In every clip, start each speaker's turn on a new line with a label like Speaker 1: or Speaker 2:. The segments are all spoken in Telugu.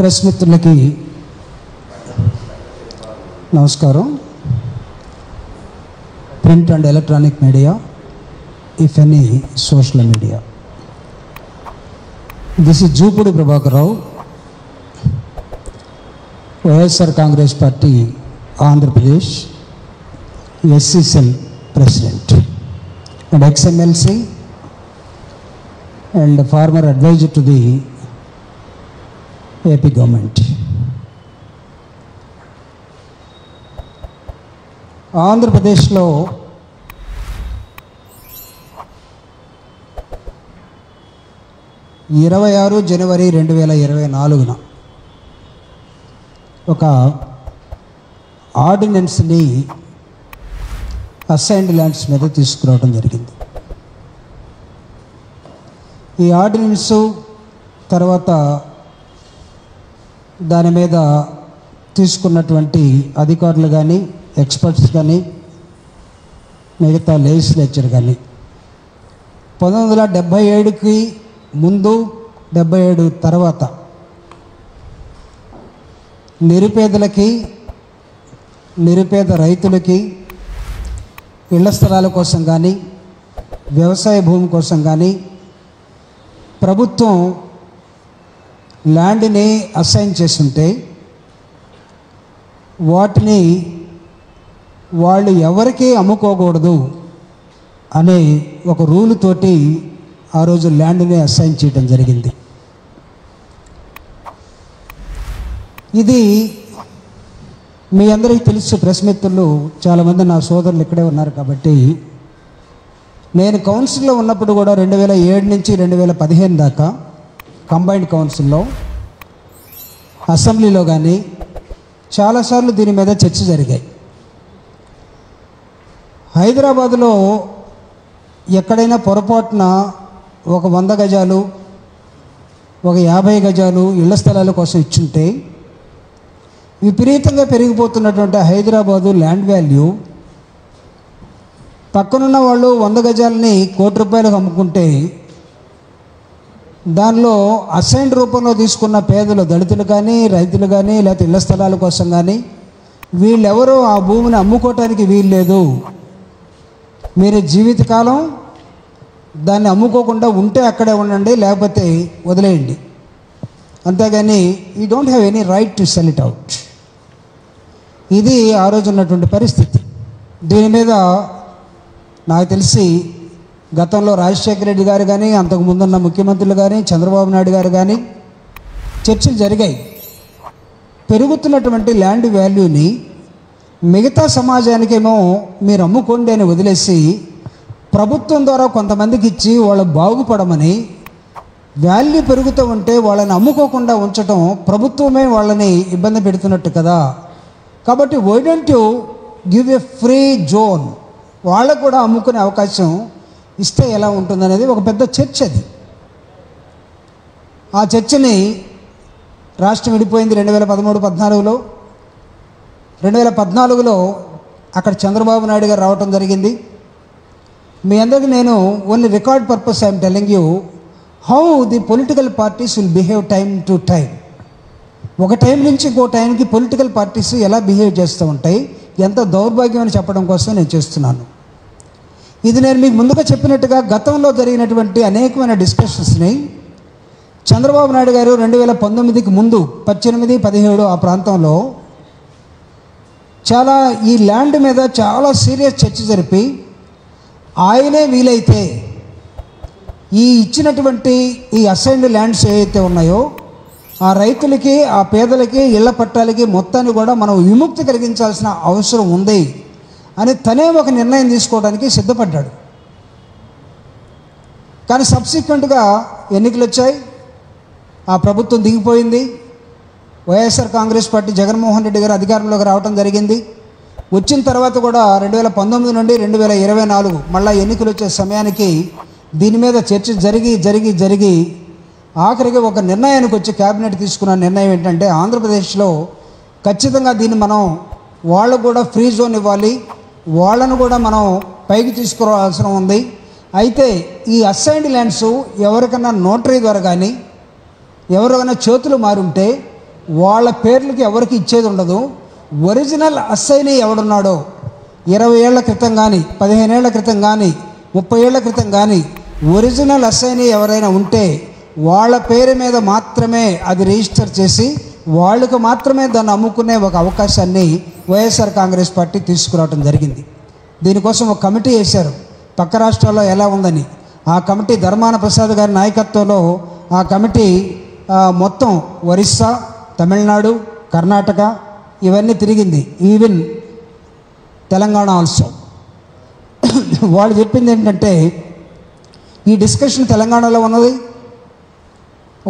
Speaker 1: ప్రెస్ మిత్రులకి నమస్కారం. Print and electronic media, if any social media. This is Jupudi Prabhakara Rao, YSR Congress party Andhra Pradesh SC cell president and ex-MLC and former advisor to the AP government. ఆంధ్రప్రదేశ్లో జనవరి 2024 ఒక ఆర్డినెన్స్ని అసైన్డ్ ల్యాండ్స్ మీద తీసుకురావడం జరిగింది. ఈ ఆర్డినెన్స్ తర్వాత దాని మీద తీసుకున్నటువంటి అధికారులు కానీ, ఎక్స్పర్ట్స్ కానీ, మిగతా లెజిస్లేచర్ కానీ 1977కి ముందు 77 తర్వాత నిరుపేదలకి, నిరుపేద రైతులకి ఇళ్ల స్థలాల కోసం కానీ, వ్యవసాయ భూమి కోసం కానీ ప్రభుత్వం ల్యాండ్ని అసైన్ చేస్తుంటే వాటిని వాళ్ళు ఎవరికీ అమ్ముకోకూడదు అనే ఒక రూల్ తోటి ఆ రోజు ల్యాండ్ని అసైన్ చేయడం జరిగింది. ఇది మీ అందరికీ తెలుసు. ప్రెస్ మిత్రులు చాలామంది నా సోదరులు ఇక్కడే ఉన్నారు కాబట్టి, నేను కౌన్సిల్లో ఉన్నప్పుడు కూడా 2007 నుంచి 2015 దాకా కంబైన్డ్ కౌన్సిల్లో, అసెంబ్లీలో కానీ చాలాసార్లు దీని మీద చర్చ జరిగాయి. హైదరాబాదులో ఎక్కడైనా పొరపాటున ఒక 100 గజాలు, ఒక 50 గజాలు ఇళ్ల స్థలాల కోసం ఇచ్చుంటే విపరీతంగా పెరిగిపోతున్నటువంటి హైదరాబాదు ల్యాండ్ వాల్యూ పక్కనున్న వాళ్ళు 100 గజాలని ₹1,00,00,000 అమ్ముకుంటే దానిలో అసైన్డ్ రూపంలో తీసుకున్న పేదలు, దళితులు కానీ, రైతులు కానీ, లేకపోతే ఇళ్ల స్థలాల కోసం కానీ వీళ్ళెవరూ ఆ భూమిని అమ్ముకోవటానికి వీల్లేదు. మీరు జీవితకాలం దాన్ని అమ్ముకోకుండా ఉంటే అక్కడే ఉండండి, లేకపోతే వదిలేయండి, అంతేగాని you don't have any right to sell it out. ఇది ఆ రోజు ఉన్నటువంటి పరిస్థితి. దీని మీద నాకు తెలిసి గతంలో రాజశేఖర రెడ్డి గారు కానీ, అంతకుముందున్న ముఖ్యమంత్రులు కానీ, చంద్రబాబు నాయుడు గారు కానీ చర్చలు జరిగాయి. పెరుగుతున్నటువంటి ల్యాండ్ వాల్యూని మిగతా సమాజానికేమో మీరు అమ్ముకోండి అని వదిలేసి ప్రభుత్వం ద్వారా కొంతమందికి ఇచ్చి వాళ్ళు బాగుపడమని, వాల్యూ పెరుగుతూ ఉంటే వాళ్ళని అమ్ముకోకుండా ఉంచడం ప్రభుత్వమే వాళ్ళని ఇబ్బంది పెడుతున్నట్టు కదా. కాబట్టి why don't you give a free zone, వాళ్ళకు కూడా అమ్ముకునే అవకాశం ఇస్తే ఎలా ఉంటుందనేది ఒక పెద్ద చర్చ. అది ఆ చర్చని రాష్ట్రం విడిపోయింది 2013-14లో. 2014లో అక్కడ చంద్రబాబు నాయుడు గారు రావటం జరిగింది. మీ అందరికీ నేను only record purpose I'm telling you how the political parties will behave time to time. ఒక టైం నుంచి ఇంకో టైంకి పొలిటికల్ పార్టీస్ ఎలా బిహేవ్ చేస్తూ ఉంటాయి, ఎంత దౌర్భాగ్యం అని చెప్పడం కోసం నేను చేస్తున్నాను. ఇది నేను మీకు ముందుగా చెప్పినట్టుగా గతంలో జరిగినటువంటి అనేకమైన డిస్కషన్స్ని చంద్రబాబు నాయుడు గారు 2019కి ముందు 18, 17 ఆ ప్రాంతంలో చాలా ఈ ల్యాండ్ మీద చాలా సీరియస్ చర్చ జరిపి ఆయనే వీలైతే ఈ ఇచ్చినటువంటి ఈ అసైన్డ్ ల్యాండ్స్ ఏవైతే ఉన్నాయో ఆ రైతులకి, ఆ పేదలకి, ఇళ్ల పట్టాలకి మొత్తాన్ని కూడా మనం విముక్తి కలిగించాల్సిన అవసరం ఉంది అని తనే ఒక నిర్ణయం తీసుకోవడానికి సిద్ధపడ్డాడు. కానీ సబ్సిక్వెంట్గా ఎన్నికలు వచ్చాయి, ఆ ప్రభుత్వం దిగిపోయింది. వైఎస్ఆర్ కాంగ్రెస్ పార్టీ జగన్మోహన్ రెడ్డి గారు అధికారంలోకి రావడం జరిగింది. వచ్చిన తర్వాత కూడా 2019 నుండి 2024 మళ్ళీ ఎన్నికలు వచ్చే సమయానికి దీని మీద చర్చ జరిగి ఆఖరికి ఒక నిర్ణయానికి వచ్చి క్యాబినెట్ తీసుకున్న నిర్ణయం ఏంటంటే ఆంధ్రప్రదేశ్లో ఖచ్చితంగా దీన్ని మనం వాళ్ళకు కూడా ఫ్రీ జోన్ ఇవ్వాలి, వాళ్ళను కూడా మనం పైకి తీసుకురావాల్సిన ఉంది. అయితే ఈ అసైన్డ్ ల్యాండ్స్ ఎవరికన్నా నోటరీ ద్వారా కానీ ఎవరికైనా చేతులు మారుంటే వాళ్ళ పేర్లకి ఎవరికి ఇచ్చేది ఉండదు. ఒరిజినల్ అస్సైనీ ఎవడున్నాడో 20 ఏళ్ల క్రితం కానీ 15 ఏళ్ల క్రితం కానీ 30 ఏళ్ల క్రితం కానీ ఒరిజినల్ అస్సైనీ ఎవరైనా ఉంటే వాళ్ళ పేరు మీద మాత్రమే అది రిజిస్టర్ చేసి వాళ్ళకు మాత్రమే దాన్ని అమ్ముకునే ఒక అవకాశాన్ని వైఎస్ఆర్ కాంగ్రెస్ పార్టీ తీసుకురావడం జరిగింది. దీనికోసం ఒక కమిటీ వేశారు, పక్క రాష్ట్రాల్లో ఎలా ఉందని. ఆ కమిటీ ధర్మాన ప్రసాద్ గారి నాయకత్వంలో ఆ కమిటీ మొత్తం ఒరిస్సా, తమిళనాడు, కర్ణాటక ఇవన్నీ తిరిగింది, ఈవెన్ తెలంగాణ ఆల్సో. వాళ్ళు చెప్పింది ఏంటంటే ఈ డిస్కషన్ తెలంగాణలో ఉన్నది,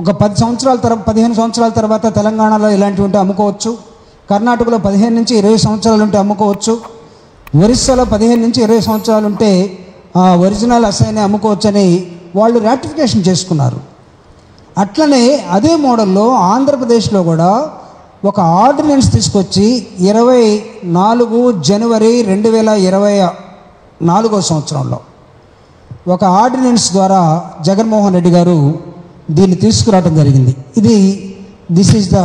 Speaker 1: ఒక 15 సంవత్సరాల తర్వాత తెలంగాణలో ఇలాంటివి ఉంటే అమ్ముకోవచ్చు, కర్ణాటకలో 15 నుంచి 20 సంవత్సరాలు ఉంటే అమ్ముకోవచ్చు, ఒరిస్సాలో 15 నుంచి 20 సంవత్సరాలు ఉంటే ఒరిజినల్ అసైన్ అమ్ముకోవచ్చని వాళ్ళు రాటిఫికేషన్ చేసుకున్నారు. అట్లనే అదే మోడల్లో ఆంధ్రప్రదేశ్లో కూడా ఒక ఆర్డినెన్స్ తీసుకొచ్చి 24 జనవరి 2024 సంవత్సరంలో ఒక ఆర్డినెన్స్ ద్వారా జగన్మోహన్ రెడ్డి గారు దీన్ని తీసుకురావడం జరిగింది. This is the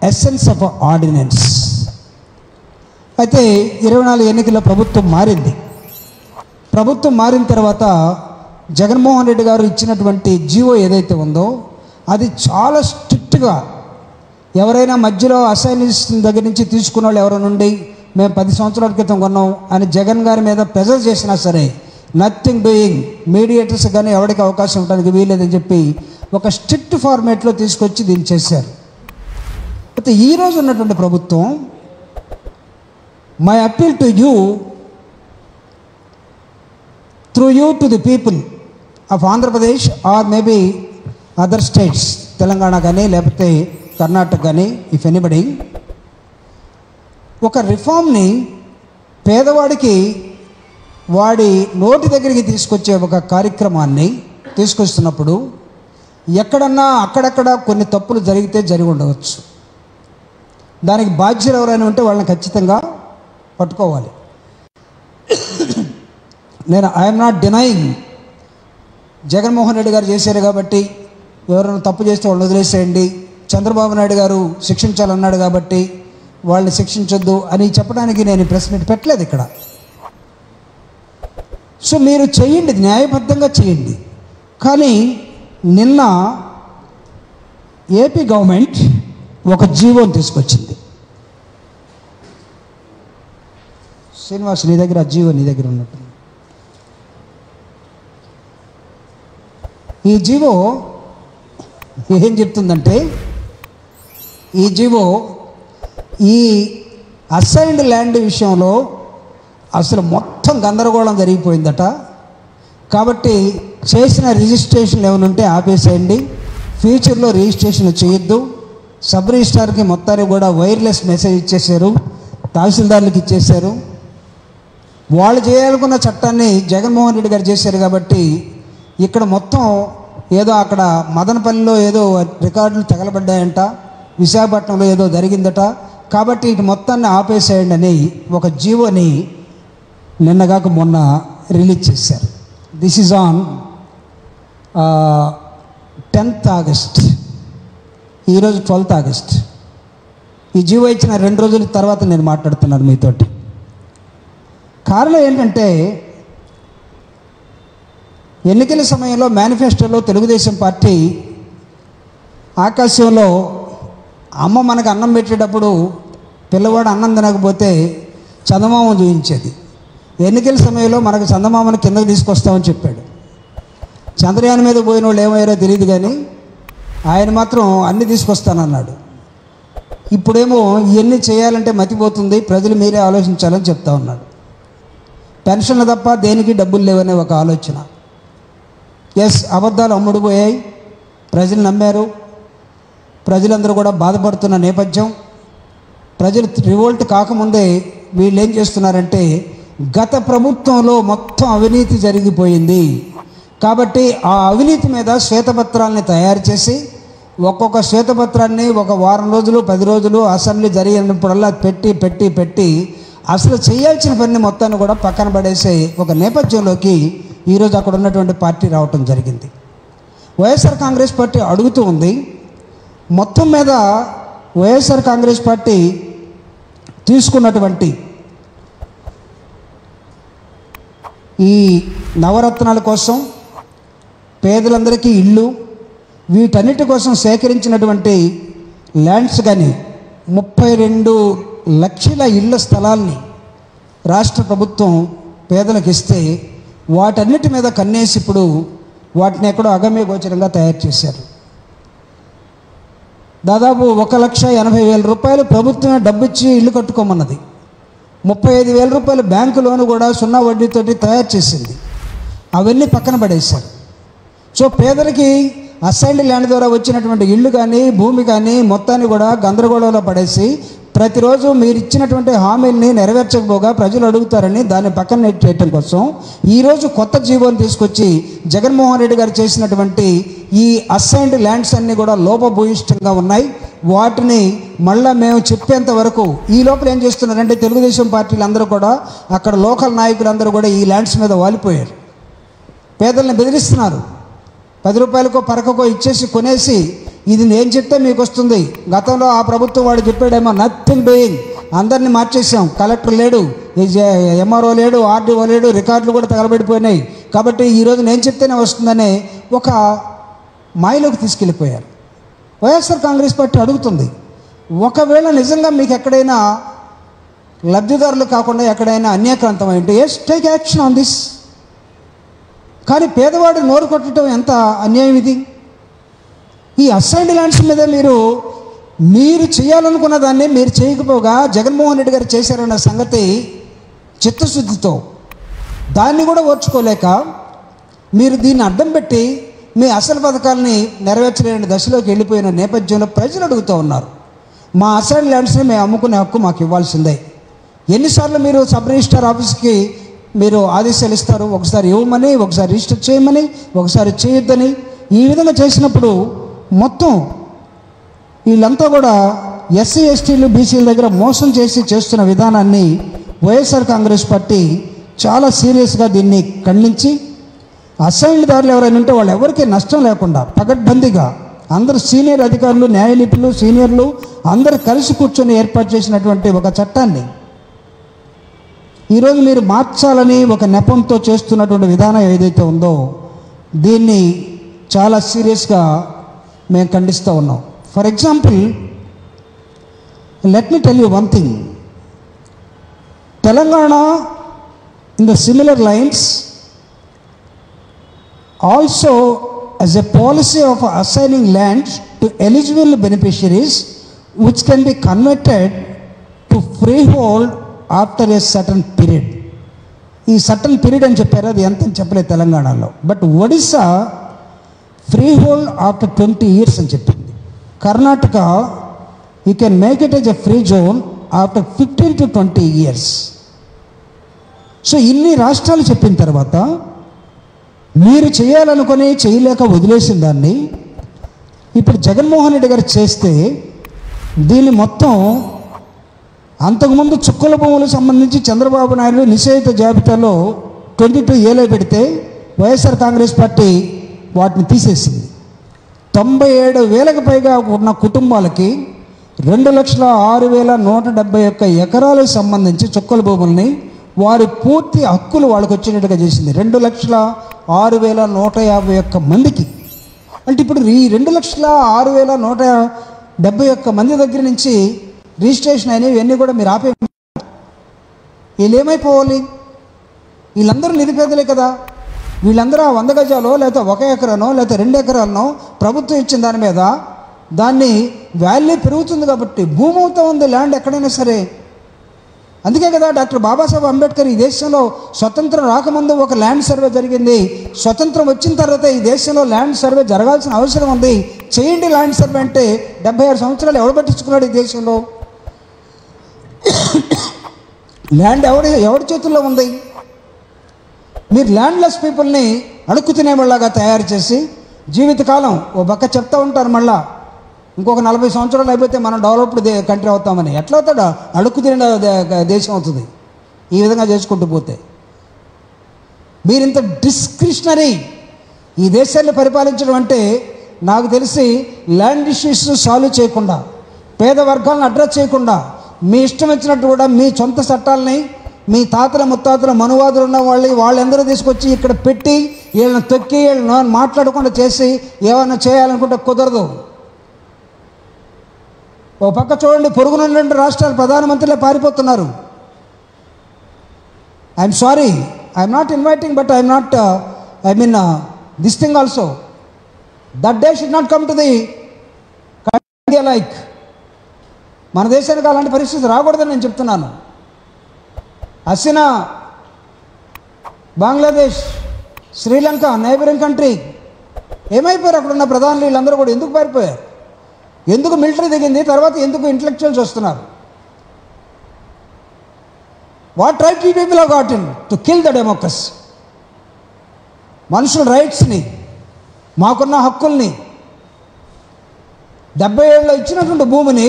Speaker 1: essence of ordinance. అయితే 24 ఎన్నికల్లో ప్రభుత్వం మారింది. ప్రభుత్వం మారిన తర్వాత జగన్మోహన్ రెడ్డి గారు ఇచ్చినటువంటి జీవో ఏదైతే ఉందో అది చాలా స్ట్రిక్ట్గా, ఎవరైనా మధ్యలో అసైన్స్ దగ్గర నుంచి తీసుకున్న వాళ్ళు ఎవరైనా ఉండి మేము 10 సంవత్సరాల క్రితం కొన్నాం అని జగన్ గారి మీద ప్రెజర్ చేసినా సరే నథింగ్ డూయింగ్, మీడియేటర్స్ కానీ ఎవరికి అవకాశం ఉండడానికి వీలేదని చెప్పి ఒక స్ట్రిక్ట్ ఫార్మేట్లో తీసుకొచ్చి దీన్ని చేశారు. అయితే ఈరోజు ఉన్నటువంటి ప్రభుత్వం, my appeal to you through you to the people of Andhra Pradesh or maybe other states, Telangana కానీ లేకపోతే కర్ణాటక కానీ, ఇఫ్ ఎనీబడి, ఒక రిఫార్మ్ని పేదవాడికి వాడి నోటి దగ్గరికి తీసుకొచ్చే ఒక కార్యక్రమాన్ని తీసుకొస్తున్నప్పుడు ఎక్కడన్నా అక్కడక్కడ కొన్ని తప్పులు జరిగి ఉండవచ్చు. దానికి బాధ్యులు ఎవరైనా ఉంటే వాళ్ళని ఖచ్చితంగా పట్టుకోవాలి. I'm not denying, Jaganmohan Reddy గారు చేశారు కాబట్టి ఎవరైనా తప్పు చేస్తే వాళ్ళు వదిలేసేయండి, చంద్రబాబు నాయుడు గారు శిక్షించాలన్నాడు కాబట్టి వాళ్ళని శిక్షించొద్దు అని చెప్పడానికి నేను ప్రెస్ మీట్ పెట్టలేదు ఇక్కడ. సో మీరు చేయండి, న్యాయబద్ధంగా చేయండి. కానీ నిన్న ఏపీ గవర్నమెంట్ ఒక జీవోని తీసుకొచ్చింది. శ్రీనివాస్, నీ దగ్గర జీవో నీ దగ్గర ఉన్నట్టు. ఈ జీవో ఏం చెప్తుందంటే, ఈ జీవో ఈ అసైన్డ్ ల్యాండ్ విషయంలో అసలు మొత్తం గందరగోళం జరిగిపోయిందట. కాబట్టి చేసిన రిజిస్ట్రేషన్లు ఏమైనా ఉంటే ఆపేసేయండి, ఫ్యూచర్లో రిజిస్ట్రేషన్ చేయొద్దు. సబ్ రిజిస్ట్రార్కి మొత్తానికి కూడా వైర్లెస్ మెసేజ్ ఇచ్చేశారు, తహసీల్దార్లకు ఇచ్చేశారు. వాళ్ళు చేయాలనుకున్న చట్టాన్ని జగన్మోహన్ రెడ్డి గారు చేశారు. కాబట్టి ఇక్కడ మొత్తం ఏదో అక్కడ మదనపల్లిలో ఏదో రికార్డులు తగలబడ్డాయంట, విశాఖపట్నంలో ఏదో జరిగిందట, కాబట్టి ఇటు మొత్తాన్ని ఆపేసేయండి అని ఒక జీవోని నిన్నగాక మొన్న రిలీజ్ చేశారు. This is on 10th August, ఈరోజు 12th ఆగస్ట్. ఈ జీవో ఇచ్చిన 2 రోజుల తర్వాత నేను మాట్లాడుతున్నాను మీతోటి. కారణం ఏంటంటే, ఎన్నికల సమయంలో మేనిఫెస్టోలో తెలుగుదేశం పార్టీ ఆకాశంలో అమ్మ మనకు అన్నం పెట్టేటప్పుడు పిల్లవాడు అన్నం తినకపోతే చందమామ చూపించేది. ఎన్నికల సమయంలో మనకు చందమామను కిందకు తీసుకొస్తామని చెప్పాడు. చంద్రయాన్ మీద పోయిన వాళ్ళు ఏమయ్యారో తెలియదు, కానీ ఆయన మాత్రం అన్నీ తీసుకొస్తానన్నాడు. ఇప్పుడేమో ఇవన్నీ చేయాలంటే మతిపోతుంది, ప్రజలు మీరే ఆలోచించాలని చెప్తా ఉన్నాడు. పెన్షన్లు తప్ప దేనికి డబ్బులు లేవనే ఒక ఆలోచన. అబద్ధాలు అమ్ముడుపోయాయి, ప్రజలు నమ్మారు. ప్రజలందరూ కూడా బాధపడుతున్న నేపథ్యం, ప్రజలు రివోల్ట్ కాకముందే వీళ్ళు ఏం చేస్తున్నారంటే, గత ప్రభుత్వంలో మొత్తం అవినీతి జరిగిపోయింది కాబట్టి ఆ అవినీతి మీద శ్వేతపత్రాలని తయారు చేసి ఒక్కొక్క శ్వేతపత్రాన్ని ఒక వారం రోజులు 10 రోజులు అసెంబ్లీ జరిగినప్పుడల్లా పెట్టి అసలు చేయాల్సిన పని మొత్తాన్ని కూడా పక్కన పడేసే ఒక నేపథ్యంలోకి ఈరోజు అక్కడ ఉన్నటువంటి పార్టీ రావటం జరిగింది. వైఎస్ఆర్ కాంగ్రెస్ పార్టీ అడుగుతూ ఉంది, మొత్తం మీద వైఎస్ఆర్ కాంగ్రెస్ పార్టీ తీసుకున్నటువంటి ఈ నవరత్నాల కోసం, పేదలందరికీ ఇళ్ళు, వీటన్నిటి కోసం సేకరించినటువంటి ల్యాండ్స్ కానీ 32 లక్షల ఇళ్ల స్థలాల్ని రాష్ట్ర ప్రభుత్వం పేదలకు ఇస్తే వాటన్నిటి మీద కన్నేసి ఇప్పుడు వాటిని ఎక్కడో అగమ్య గోచరంగా తయారు చేశారు. దాదాపు 1,80,000 రూపాయలు ప్రభుత్వమే డబ్బిచ్చి ఇల్లు కట్టుకోమన్నది. 35,000 రూపాయలు బ్యాంకు లోను కూడా 0 వడ్డీతోటి తయారు చేసింది. అవన్నీ పక్కన పడేశారు. సో పేదలకి అసైన్డ్ ల్యాండ్ ద్వారా వచ్చినటువంటి ఇళ్ళు కానీ, భూమి కానీ మొత్తాన్ని కూడా గందరగోళంలో పడేసి ప్రతిరోజు మీరు ఇచ్చినటువంటి హామీల్ని నెరవేర్చకపోగా ప్రజలు అడుగుతారని దాన్ని పక్కన నెట్టేయటం కోసం ఈరోజు కొత్త జీవోని తీసుకొచ్చి జగన్మోహన్ రెడ్డి గారు చేసినటువంటి ఈ అసైన్డ్ ల్యాండ్స్ అన్నీ కూడా లోపభూయిష్టంగా ఉన్నాయి. వాటిని మళ్ళీ మేము చెప్పేంత వరకు ఈ లోపల ఏం చేస్తున్నారంటే తెలుగుదేశం పార్టీలు అందరూ కూడా, అక్కడ లోకల్ నాయకులందరూ కూడా ఈ ల్యాండ్స్ మీద వాలిపోయారు. పేదల్ని బెదిరిస్తున్నారు. 10 రూపాయలకో పరకకో ఇచ్చేసి కొనేసి ఇది నేను చెప్తే మీకు వస్తుంది. గతంలో ఆ ప్రభుత్వం వాడు చెప్పాడేమో నథింగ్ డూయింగ్, అందరినీ మార్చేసాం, కలెక్టర్ లేడు, ఎంఆర్ఓ లేడు, ఆర్డీఓ లేడు, రికార్డులు కూడా తగలబెడిపోయినాయి, కాబట్టి ఈరోజు నేను చెప్తేనే వస్తుందనే ఒక మాయలోకి తీసుకెళ్ళిపోయారు. వైఎస్ఆర్ కాంగ్రెస్ పార్టీ అడుగుతుంది, ఒకవేళ నిజంగా మీకు ఎక్కడైనా లబ్ధిదారులు కాకుండా ఎక్కడైనా అన్యాక్రాంతం అయింటే yes take action on this. కానీ పేదవాడు నోరు కొట్టడం ఎంత అన్యాయం ఇది. ఈ అసైన్డ్ ల్యాండ్స్ మీద మీరు చేయాలనుకున్న దాన్ని మీరు చేయకపోగా జగన్మోహన్ రెడ్డి గారు చేశారన్న సంగతి చిత్తశుద్ధితో దాన్ని కూడా ఓర్చుకోలేక మీరు దీన్ని అడ్డం పెట్టి మీ అసలు పథకాలని నెరవేర్చలేని దశలోకి వెళ్ళిపోయిన నేపథ్యంలో ప్రజలు అడుగుతూ ఉన్నారు, మా అసైన్డ్ ల్యాండ్స్ని మేము అమ్ముకునే హక్కు మాకు ఇవ్వాల్సిందే. ఎన్నిసార్లు మీరు సబ్ రిజిస్ట్రార్ ఆఫీస్కి మీరు ఆదేశాలు ఇస్తారు, ఒకసారి ఇవ్వమని, ఒకసారి రిజిస్టర్ చేయమని, ఒకసారి చేయొద్దని. ఈ విధంగా చేసినప్పుడు మొత్తం వీళ్ళంతా కూడా ఎస్సీ ఎస్టీలు బీసీల దగ్గర మోసం చేస్తున్న విధానాన్ని వైఎస్ఆర్ కాంగ్రెస్ పార్టీ చాలా సీరియస్గా దీన్ని ఖండించి అసైన్డ్ దారులు ఎవరైనా ఉంటే వాళ్ళు ఎవరికీ నష్టం లేకుండా పకడ్బందీగా అందరూ సీనియర్ అధికారులు, న్యాయ నిపుణులు, సీనియర్లు అందరూ కలిసి కూర్చొని ఏర్పాటు చేసినటువంటి ఒక చట్టాన్ని ఈరోజు మీరు మార్చాలని ఒక నెపంతో చేస్తున్నటువంటి విధానం ఏదైతే ఉందో దీన్ని చాలా సీరియస్గా మేము ఖండిస్తూ ఉన్నాం. For example, let me tell you one thing. Telangana in the similar lines also as a policy of assigning lands to eligible beneficiaries which can be converted to freehold after a certain period. ఈ సర్టన్ పీరియడ్ అని చెప్పారు, అది ఎంత అని చెప్పలేదు తెలంగాణలో. But Odisha free hold after 20 years అని చెప్పింది. Karnataka you can make it as a free zone after 15 to 20 years. So ఇన్ని రాష్ట్రాలు చెప్పిన తర్వాత మీరు చేయాలనుకొని చేయలేక వదిలేసిన దాన్ని ఇప్పుడు జగన్మోహన్ రెడ్డి గారు చేస్తే దీన్ని మొత్తం అంతకుముందు చుక్కల భూములకు సంబంధించి చంద్రబాబు నాయుడు నిషేధిత జాబితాలో 22A పెడితే వైఎస్ఆర్ కాంగ్రెస్ పార్టీ వాటిని తీసేసింది. 97,000కు పైగా ఉన్న కుటుంబాలకి 2,06,171 ఎకరాలకు సంబంధించి చుక్కల భూముల్ని వారి పూర్తి హక్కులు వాళ్ళకి వచ్చేటట్టుగా చేసింది. 2,06,151 మందికి. అంటే ఇప్పుడు ఈ 2,06,171 మంది దగ్గర నుంచి రిజిస్ట్రేషన్ అయినవి ఇవన్నీ కూడా మీరు ఆపే, వీళ్ళు ఏమైపోవాలి? వీళ్ళందరూ నిరుపేదలే కదా. వీళ్ళందరూ 100 గజాలో లేకపోతే 1 ఎకరానో లేకపోతే 2 ఎకరాలనో ప్రభుత్వం ఇచ్చిన దాని మీద దాన్ని వాల్యూ పెరుగుతుంది కాబట్టి భూమి అవుతా ఉంది ల్యాండ్ ఎక్కడైనా సరే. అందుకే కదా డాక్టర్ బాబాసాహెబ్ అంబేద్కర్ ఈ దేశంలో స్వతంత్రం రాకముందు ఒక ల్యాండ్ సర్వే జరిగింది, స్వతంత్రం వచ్చిన తర్వాత ఈ దేశంలో ల్యాండ్ సర్వే జరగాల్సిన అవసరం ఉంది, చేయండి ల్యాండ్ సర్వే అంటే 76 సంవత్సరాలు ఎవడు పట్టించుకున్నాడు ఈ దేశంలో? ల్యాండ్ ఎవరి చేతుల్లో ఉంది? మీరు ల్యాండ్లెస్ పీపుల్ని అడుక్కు తినేవాళ్ళగా తయారు చేసి జీవితకాలం ఓ పక్క చెప్తూ ఉంటారు, మళ్ళా ఇంకొక 40 సంవత్సరాలు అయిపోతే మనం డెవలప్డ్ కంట్రీ అవుతామని. ఎట్లా అవుతాడా? అడుక్కు తినే దేశం అవుతుంది ఈ విధంగా చేసుకుంటూ పోతే. మీరింత డిస్క్రిషనరీ ఈ దేశాన్ని పరిపాలించడం అంటే నాకు తెలిసి ల్యాండ్ ఇష్యూస్ సాల్వ్ చేయకుండా పేద వర్గాలను అడ్రస్ చేయకుండా మీ ఇష్టం వచ్చినట్టు కూడా మీ సొంత చట్టాలని మీ తాతల ముత్తాతల మనువాదులు ఉన్న వాళ్ళందరూ తీసుకొచ్చి ఇక్కడ పెట్టి వీళ్ళని తొక్కి వీళ్ళని మాట్లాడకుండా చేసి ఏమైనా చేయాలనుకుంటే కుదరదు. ఓ పక్క చూడండి, పొరుగునున్న రాష్ట్రాల ప్రధానమంత్రులే పారిపోతున్నారు. I'm sorry, I'm not inviting, but I'm not this thing also. That day should not come to the India like. మన దేశానికి అలాంటి పరిస్థితి రాకూడదని నేను చెప్తున్నాను. హసీనా, బంగ్లాదేశ్, శ్రీలంక, నైబరింగ్ కంట్రీ ఏమైపోయారు? అక్కడున్న ప్రధానులు వీళ్ళందరూ కూడా ఎందుకు పారిపోయారు? ఎందుకు మిలిటరీ దిగింది? తర్వాత ఎందుకు ఇంటలెక్చువల్స్ వస్తున్నారు? What right you people have gotten to kill the democracy? మనుషుల రైట్స్ని, మాకున్న హక్కుల్ని, 70 ఏళ్ళలో ఇచ్చినటువంటి భూమిని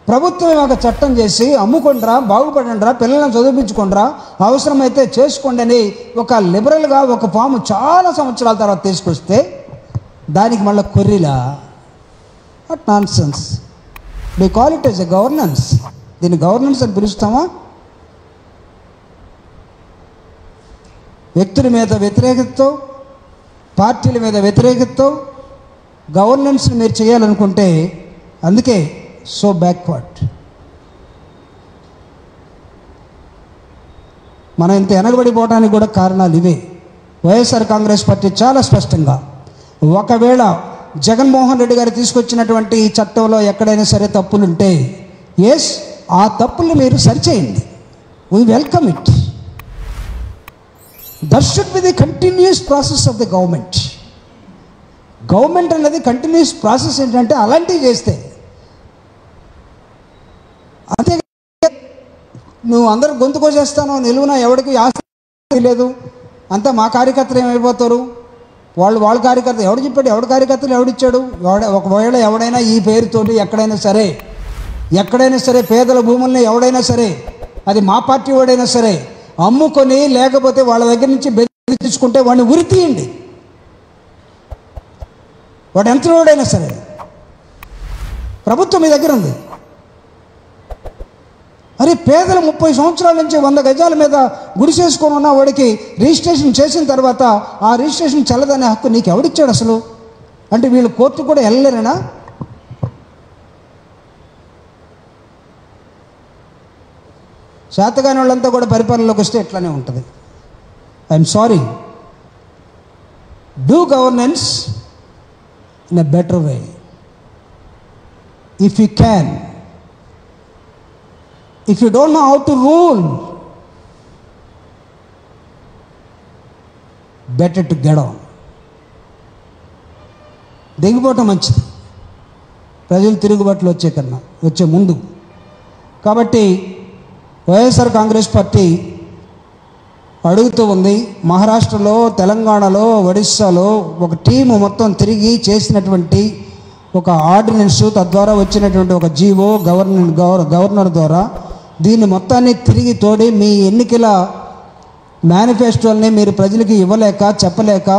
Speaker 1: ప్రభుత్వం ఒక చట్టం చేసి అమ్ముకుంటారా, బాగుపడండిరా, పిల్లలను చదివించుకుంటారా, అవసరమైతే చేసుకోండి అని ఒక లిబరల్గా ఒక ఫామ్ చాలా సంవత్సరాల తర్వాత తీసుకొస్తే దానికి మళ్ళీ కొర్రీలా? What nonsense. We call it as a governance. దీన్ని గవర్నెన్స్ అని పిలుస్తామా? వ్యక్తుల మీద వ్యతిరేకతతో, పార్టీల మీద వ్యతిరేకతతో గవర్నెన్స్ని మీరు చేయాలనుకుంటే అందుకే సో బ్యాక్వర్డ్. మనం ఇంత వెనకబడిపోవడానికి కూడా కారణాలు ఇవే. వైఎస్ఆర్ కాంగ్రెస్ పార్టీ చాలా స్పష్టంగా, ఒకవేళ జగన్మోహన్ రెడ్డి గారు తీసుకొచ్చినటువంటి ఈ చట్టంలో ఎక్కడైనా సరే తప్పులుంటే ఎస్, ఆ తప్పుల్ని మీరు సరిచేయండి. We welcome it. That should be the continuous process of the government. Government అనేది కంటిన్యూస్ ప్రాసెస్ ఏంటంటే అలాంటివి చేస్తే. అంతే, నువ్వు అందరూ గొంతు కోసేస్తాను నిలువున ఎవరికి ఆస్తి లేదు, అంతా మా కార్యకర్తలు ఏమైపోతారు, వాళ్ళ కార్యకర్త ఎవడు చెప్పాడు, ఎవడి కార్యకర్తలు ఎవడిచ్చాడు? ఒకవేళ ఎవడైనా ఈ పేరుతోటి ఎక్కడైనా సరే పేదల భూముల్ని ఎవడైనా సరే, అది మా పార్టీ వాడైనా సరే అమ్ముకొని లేకపోతే వాళ్ళ దగ్గర నుంచి బెదిరించుకుంటే వాడిని ఉరి తీయండి. వాడు ఎంత వాడైనా సరే, ప్రభుత్వం మీ దగ్గర ఉంది. అరే, పేదలు 30 సంవత్సరాల నుంచి 100 గజాల మీద గుడిసేసుకొని ఉన్న వాడికి రిజిస్ట్రేషన్ చేసిన తర్వాత ఆ రిజిస్ట్రేషన్ చెల్లదనే హక్కు నీకు ఎవడిచ్చాడు అసలు? అంటే వీళ్ళు కోర్టు కూడా వెళ్ళలేరేనా? శాతగాని వాళ్ళంతా కూడా పరిపాలనలోకి వస్తే ఎట్లానే ఉంటుంది. I'm sorry. Do governance in a better way. If you can, if you don't know how to rule, better to get on. దిగిపోవటం మంచిది, ప్రజలు తిరుగుబాట్లు వచ్చే ముందు. కాబట్టి వైఎస్ఆర్ కాంగ్రెస్ పార్టీ అడుగుతూ ఉంది. మహారాష్ట్రలో, తెలంగాణలో, ఒడిస్సాలో ఒక టీము మొత్తం తిరిగి చేసినటువంటి ఒక ఆర్డినెన్స్, తద్వారా వచ్చినటువంటి ఒక జీవో, గవర్నర్ ద్వారా దీన్ని మొత్తాన్ని తిరిగి తోడి మీ ఎన్నికల మేనిఫెస్టోల్ని మీరు ప్రజలకి ఇవ్వలేక, చెప్పలేక,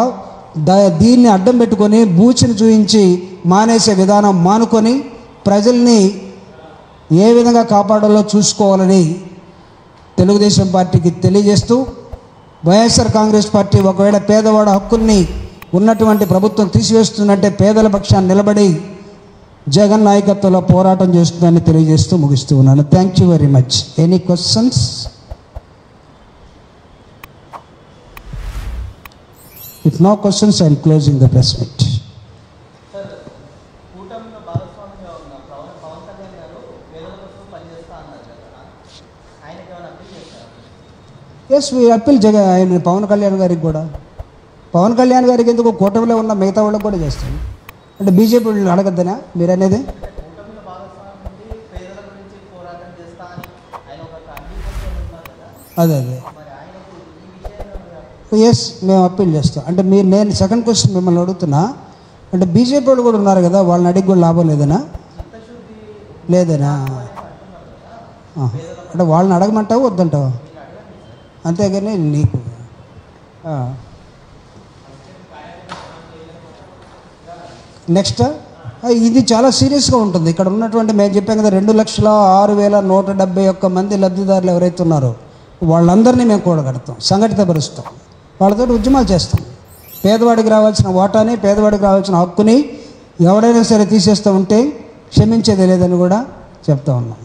Speaker 1: దీన్ని అడ్డం పెట్టుకొని బూచిని చూపించి మానేసే విధానం మానుకొని ప్రజల్ని ఏ విధంగా కాపాడాలో చూసుకోవాలని తెలుగుదేశం పార్టీకి తెలియజేస్తూ, వైఎస్ఆర్ కాంగ్రెస్ పార్టీ ఒకవేళ పేదవాడ హక్కుల్ని ఉన్నటువంటి ప్రభుత్వం తీసివేస్తుందంటే పేదల పక్షాన్ని నిలబడి జగన్ నాయకత్వంలో పోరాటం చేస్తుందని తెలియజేస్తూ ముగిస్తూ ఉన్నాను. Thank you very much. Any questions? If no questions, I'm closing the press meet. Yes, we appeal ఆయన పవన్ కళ్యాణ్ గారికి కూడా. పవన్ కళ్యాణ్ గారికి ఎందుకు, కూటమిలో ఉన్న మిగతా వాళ్ళకి కూడా చేస్తాను. అంటే బీజేపీ వాళ్ళు అడగద్దనా మీరు అనేది? అదే ఎస్, మేము అప్పీల్ చేస్తాం. అంటే నేను సెకండ్ క్వశ్చన్ మిమ్మల్ని అడుగుతున్నా, అంటే బీజేపీ వాళ్ళు కూడా ఉన్నారు కదా, వాళ్ళని అడిగి కూడా లాభం లేదనా? అంటే వాళ్ళని అడగమంటావు వద్దంటావు? అంతేగాని నీకు నెక్స్ట్ ఇది చాలా సీరియస్గా ఉంటుంది. ఇక్కడ ఉన్నటువంటి మేము చెప్పాం కదా 2,06,171 మంది లబ్ధిదారులు ఎవరైతే ఉన్నారో వాళ్ళందరినీ మేము కూడగడతాం, సంఘటితపరుస్తాం, వాళ్ళతో ఉద్యమాలు చేస్తాం. పేదవాడికి రావాల్సిన వాటాని, పేదవాడికి రావాల్సిన హక్కుని ఎవడైనా సరే తీసేస్తూ ఉంటే క్షమించేది లేదని కూడా చెప్తా ఉన్నాం.